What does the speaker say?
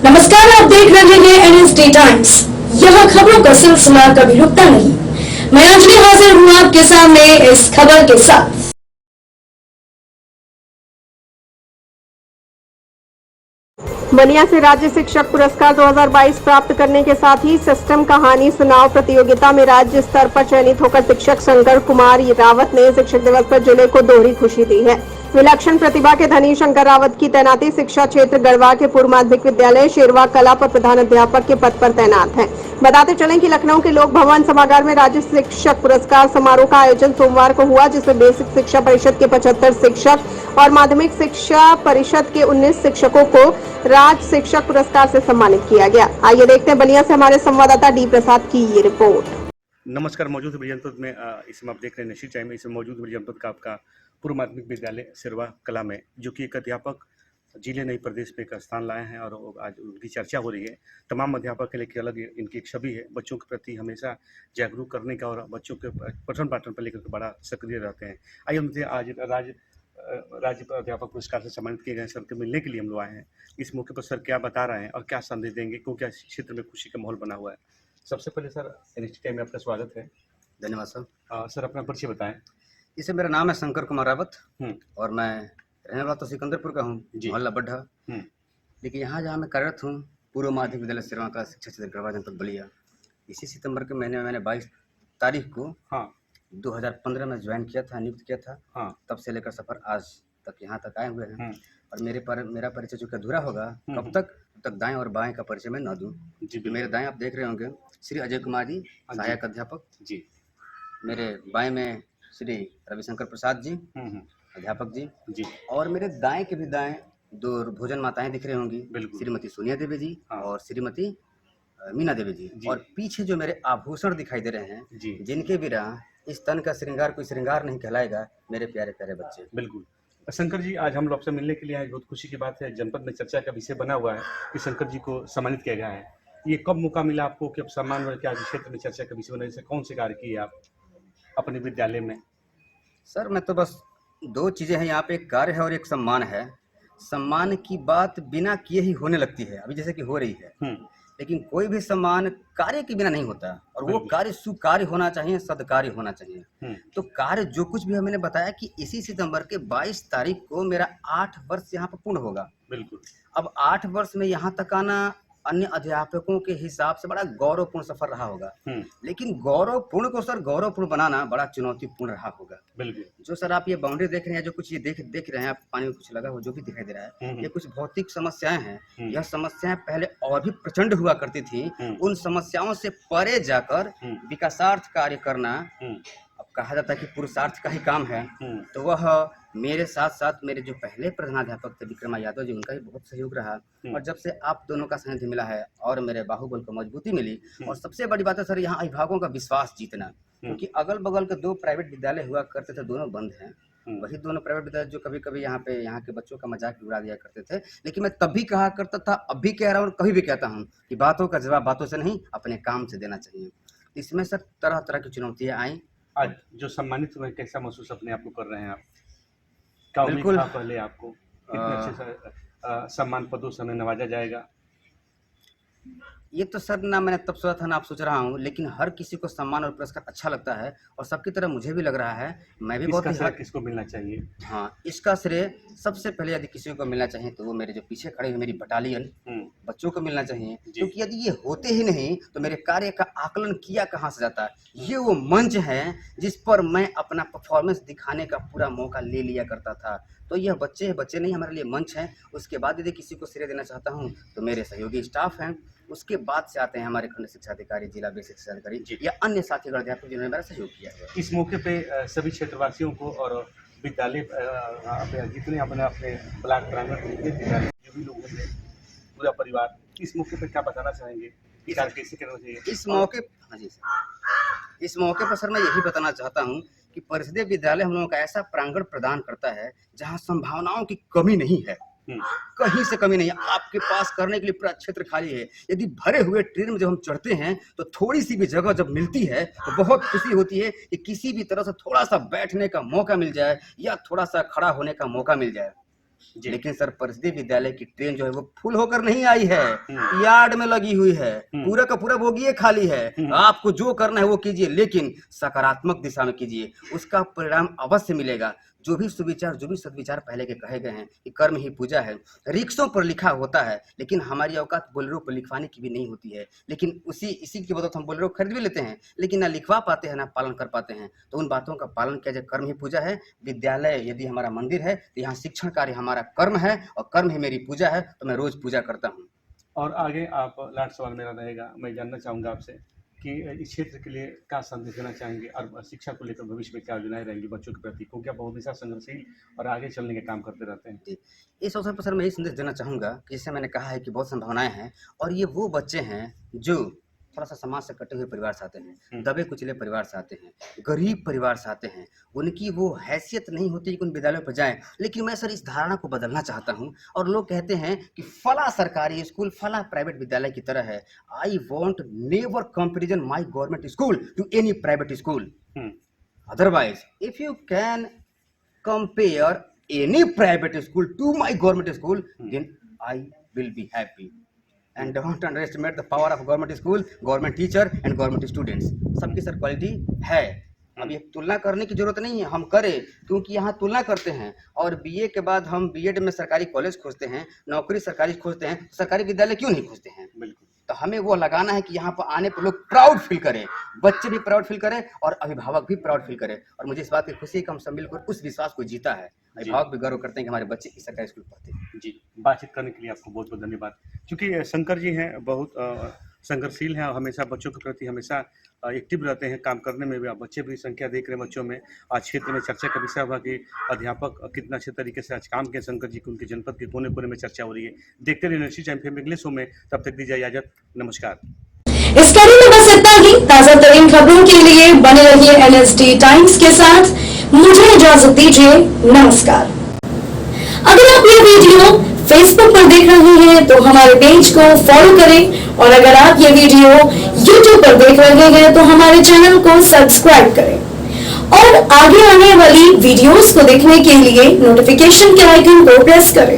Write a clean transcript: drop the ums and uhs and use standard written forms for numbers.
नमस्कार, आप देख रहे हैं एनएसडी टाइम्स। यहाँ खबरों का सिलसिला कभी रुकता नहीं। मैं अंजलि हाजिर हूँ आपके सामने इस खबर के साथ। बलिया से राज्य शिक्षक पुरस्कार 2022 प्राप्त करने के साथ ही सिस्टम कहानी सुनाओ प्रतियोगिता में राज्य स्तर पर चयनित होकर शिक्षक शंकर कुमार रावत ने शिक्षक दिवस पर जिले को दोहरी खुशी दी है। विलक्षण प्रतिभा के धनी शंकर रावत की तैनाती शिक्षा क्षेत्र गढ़वा के पूर्व माध्यमिक विद्यालय शेरवा कला पर प्रधान अध्यापक के पद पर तैनात हैं। बताते चलें कि लखनऊ के लोक भवन सभागार में राज्य शिक्षक पुरस्कार समारोह का आयोजन सोमवार को हुआ, जिसमें बेसिक शिक्षा परिषद के 75 शिक्षक और माध्यमिक शिक्षा परिषद के 19 शिक्षकों को राज्य शिक्षक पुरस्कार से सम्मानित किया गया। आइए देखते हैं बलिया से हमारे संवाददाता डी प्रसाद की ये रिपोर्ट। नमस्कार, मौजूद है जनपद में इसमें आप देख रहे हैं नशीर टाइम में। इसमें मौजूद है जनपद का आपका पूर्व माध्यमिक विद्यालय सिरवा कला में, जो कि एक अध्यापक जिले नई प्रदेश में एक स्थान लाए हैं और आज उनकी चर्चा हो रही है। तमाम अध्यापक के लिए अलग इनकी एक छवि है, बच्चों के प्रति हमेशा जागरूक करने का और बच्चों के पठन पाठन पर लेकर बड़ा सक्रिय रहते हैं। आइए उनसे आज राज्य अध्यापक पुरस्कार से सम्मानित किए गए सर के मिलने के लिए हम लोग आए हैं। इस मौके पर सर क्या बता रहे हैं और क्या संदेश देंगे, क्योंकि क्षेत्र में खुशी का माहौल बना हुआ है। सबसे पहले सर एनएसडी टाइम में आपका स्वागत है। धन्यवाद सर। सर अपना परिचय बताएं। इसे मेरा नाम है शंकर कुमार रावत और मैं रहने वाला तो सिकंदरपुर का हूँ, मोहल्ला बढ़ा। लेकिन यहाँ जहाँ मैं कार्यरत हूँ पूर्व माध्यमिक विद्यालय सिरवा का शिक्षा क्षेत्र गढ़वा जनपद बलिया, इसी सितंबर के महीने में मैंने 22 तारीख को 2015 में ज्वाइन किया था, नियुक्त किया था। तब से लेकर सफर आज तक यहाँ तक आए हुए हैं। और मेरा परिचय जो अधूरा होगा कब तक दाएं और बाएं का परिचय मैं न दूं। मेरे दाएं आप देख रहे होंगे श्री अजय कुमार जी, सहायक अध्यापक जी। मेरे बाएं में श्री रविशंकर प्रसाद जी, अध्यापक जी। और मेरे दाएं के भी दाएं दो भोजन माताएं दिख रही होंगी, श्रीमती सोनिया देवी जी और श्रीमती मीना देवी जी। और पीछे जो मेरे आभूषण दिखाई दे रहे हैं, जिनके बिना इस तन का श्रृंगार कोई श्रृंगार नहीं कहलाएगा, मेरे प्यारे प्यारे बच्चे। बिल्कुल शंकर जी, आज हम लोग आपसे मिलने के लिए आए। बहुत खुशी की बात है, जनपद में चर्चा का विषय बना हुआ है कि शंकर जी को सम्मानित किया गया है। ये कब मौका मिला आपको कि आप सम्मान क्या क्षेत्र में चर्चा का विषय बने? से कौन से कार्य किए आप अपने विद्यालय में? सर मैं तो बस दो चीज़ें हैं यहाँ पे, एक कार्य है और एक सम्मान है। सम्मान की बात बिना किए ही होने लगती है, अभी जैसे कि हो रही है। लेकिन कोई भी सम्मान कार्य के बिना नहीं होता, और वो कार्य सुकार्य होना चाहिए, सदकार्य होना चाहिए। तो कार्य जो कुछ भी है, मैंने बताया कि इसी सितंबर के 22 तारीख को मेरा 8 वर्ष यहाँ पर पूर्ण होगा। बिल्कुल। अब 8 वर्ष में यहाँ तक आना अन्य अध्यापकों के हिसाब से बड़ा गौरवपूर्ण सफर रहा होगा। लेकिन गौरवपूर्ण को सर गौरवपूर्ण बनाना बड़ा चुनौतीपूर्ण रहा होगा। बिल्कुल। जो सर आप ये बाउंड्री देख रहे हैं, जो कुछ ये देख रहे हैं, आप पानी में कुछ लगा हो जो भी दिखाई दे रहा है, ये कुछ भौतिक समस्याएं हैं। यह समस्याएं पहले और भी प्रचंड हुआ करती थी। उन समस्याओं से परे जाकर विकासार्थ कार्य करना, अब कहा जाता है कि पुरुषार्थ का ही काम है। तो वह मेरे साथ साथ मेरे जो पहले प्रधानाध्यापक थे विक्रमा यादव जी, उनका भी बहुत सहयोग रहा। और जब से आप दोनों का सानिध्य मिला है और मेरे बाहुबल को मजबूती मिली, और सबसे बड़ी बात है सर यहाँ अभिभावकों का विश्वास जीतना, क्योंकि अगल बगल के 2 प्राइवेट विद्यालय हुआ करते थे, दोनों बंद हैं। वही दोनों प्राइवेट विद्यालय जो कभी कभी यहाँ के बच्चों का मजाक भी उड़ा दिया करते थे। लेकिन मैं तब भी कहा करता था, अब भी कह रहा हूँ, कभी भी कहता हूँ कि बातों का जवाब बातों से नहीं, अपने काम से देना चाहिए। इसमें सर तरह तरह की चुनौतियाँ आई। आज जो सम्मानित हुए, कैसा महसूस अपने आप को कर रहे हैं आप? क्या बिल्कुल उम्मीद था पहले आपको इतने अच्छे सम्मान पदों से हमें नवाजा जाएगा? ये तो सर ना मैंने तब सोचा था ना आप सोच रहा हूँ, लेकिन हर किसी को सम्मान और पुरस्कार अच्छा लगता है, और सबकी तरह मुझे भी लग रहा है। मैं भी बहुत श्रेय किसको मिलना चाहिए? हाँ, इसका श्रेय सबसे पहले यदि किसी को मिलना चाहिए तो वो मेरे जो पीछे खड़े हैं मेरी बटालियन बच्चों को मिलना चाहिए, क्योंकि यदि ये होते ही नहीं तो मेरे कार्य का आकलन किया कहाँ से जाता। ये वो मंच है जिस पर मैं अपना परफॉर्मेंस दिखाने का पूरा मौका ले लिया करता था। तो यह बच्चे नहीं, हमारे लिए मंच है। उसके बाद यदि किसी को श्रेय देना चाहता हूँ तो मेरे सहयोगी स्टाफ हैं, उसके बाद से आते हैं हमारे खंड शिक्षा अधिकारी, जिला बेसिक शिक्षा अधिकारी या अन्य साथी अध्यापक जिन्होंने मेरा सहयोग किया है। इस मौके पे सभी क्षेत्रवासियों को और विद्यालय जितने अपने ब्लॉक प्रांगण जो भी लोग होंगे, पूरा परिवार, इस मौके पे क्या बताना चाहेंगे? कैसे करना चाहिए इस मौके? हाँ जी सर, इस मौके पर सर मैं यही बताना चाहता हूँ कि परिषदीय विद्यालय हम लोगों का ऐसा प्रांगण प्रदान करता है जहाँ संभावनाओं की कमी नहीं है, कहीं से कमी नहीं है। आपके पास करने के लिए पूरा क्षेत्र खाली है। यदि भरे हुए ट्रेन में जब हम चढ़ते हैं तो थोड़ी सी भी जगह जब मिलती है तो बहुत खुशी होती है कि किसी भी तरह से थोड़ा सा बैठने का मौका मिल जाए या थोड़ा सा खड़ा होने का मौका मिल जाए। लेकिन सर परिषदीय विद्यालय की ट्रेन जो है वो फुल होकर नहीं आई है, यार्ड में लगी हुई है, पूरा का पूरा बोगिए खाली है। आपको जो करना है वो कीजिए, लेकिन सकारात्मक दिशा में कीजिए, उसका परिणाम अवश्य मिलेगा। जो भी सुविचार, जो भी सद्विचार पहले के कहे गए हैं कि कर्म ही पूजा है, रिक्शों पर लिखा होता है, लेकिन हमारी औकात बोलेरो पर लिखवाने की भी नहीं होती है। लेकिन इसी की बदौलत हम बोलेरो खरीद भी लेते हैं, लेकिन ना लिखवा पाते हैं ना पालन कर पाते हैं। तो उन बातों का पालन किया जाए, कर्म ही पूजा है। विद्यालय यदि हमारा मंदिर है तो यहाँ शिक्षण कार्य हमारा कर्म है, और कर्म ही मेरी पूजा है, तो मैं रोज पूजा करता हूँ। और आगे आप लास्ट सवाल मेरा रहेगा, मैं जानना चाहूँगा आपसे कि इस क्षेत्र के लिए क्या संदेश देना चाहेंगे और शिक्षा को लेकर भविष्य में क्या योजनाएं रहेंगी बच्चों के प्रति, क्योंकि आप बहुत हमेशा संघर्षशील और आगे चलने के काम करते रहते हैं। जी, इस अवसर पर सर मैं यही संदेश देना चाहूँगा कि जैसे मैंने कहा है कि बहुत संभावनाएं हैं, और ये वो बच्चे हैं जो थोड़ा सा समाज से कटे हुए परिवार से आते हैं, दबे कुचले परिवार से आते हैं, गरीब परिवार से आते हैं, उनकी वो हैसियत नहीं होती कि उन विद्यालयों पर जाएं। लेकिन मैं सर इस धारणा को बदलना चाहता हूं, और लोग कहते हैं कि फला सरकारी स्कूल फला प्राइवेट विद्यालय की तरह है। I want never comparison my government school to any private school. Otherwise if you can compare any private school to my government school, then I will be happy. And don't underestimate the power of government school, government teacher and government students. सबकी sir quality है। अब ये तुलना करने की जरूरत नहीं है, हम करें, क्योंकि यहाँ तुलना करते हैं। और बीए के बाद हम बीएड में सरकारी कॉलेज खोजते हैं, नौकरी सरकारी खोजते हैं, सरकारी विद्यालय क्यों नहीं खोजते हैं? बिल्कुल। तो हमें वो लगाना है कि यहाँ पर आने पर लोग प्राउड फील करें, बच्चे भी प्राउड फील करें और अभिभावक भी प्राउड फील करें। और मुझे इस बात की खुशी है कि हम सब मिलकर उस विश्वास को जीता है। अभिभावक भी गर्व करते हैं कि हमारे बच्चे इस सरकारी स्कूल पढ़ते हैं। जी, बातचीत करने के लिए आपको बहुत बहुत धन्यवाद। क्योंकि शंकर जी हैं बहुत संघर्षशील हैं और हमेशा बच्चों के प्रति हमेशा एक्टिव रहते हैं काम करने में भी। आप बच्चे भी संख्या देख रहे हैं बच्चों में। आज क्षेत्र में चर्चा का विषय हुआ कि अध्यापक कितना अच्छे तरीके से आज काम किए शंकर जी को, उनके जनपद के कोने कोने में चर्चा हो रही है। देखते रहिए नशरी टाइम फेम इंग्लिश में। तब तक दीजिए इजाजत, नमस्कार। इस कड़ी में बस इतना ही। ताजा तरीन खबरों के लिए बने रहिए एनएसडी टाइम्स के साथ। मुझे इजाजत दीजिए, नमस्कार। अगर आप ये वीडियो फेसबुक पर देख रहे हैं तो हमारे पेज को फॉलो करें, और अगर आप ये वीडियो यूट्यूब पर देख रहे हैं तो हमारे चैनल को सब्सक्राइब करें, और आगे आने वाली वीडियोस को देखने के लिए नोटिफिकेशन के आइकन को प्रेस करें।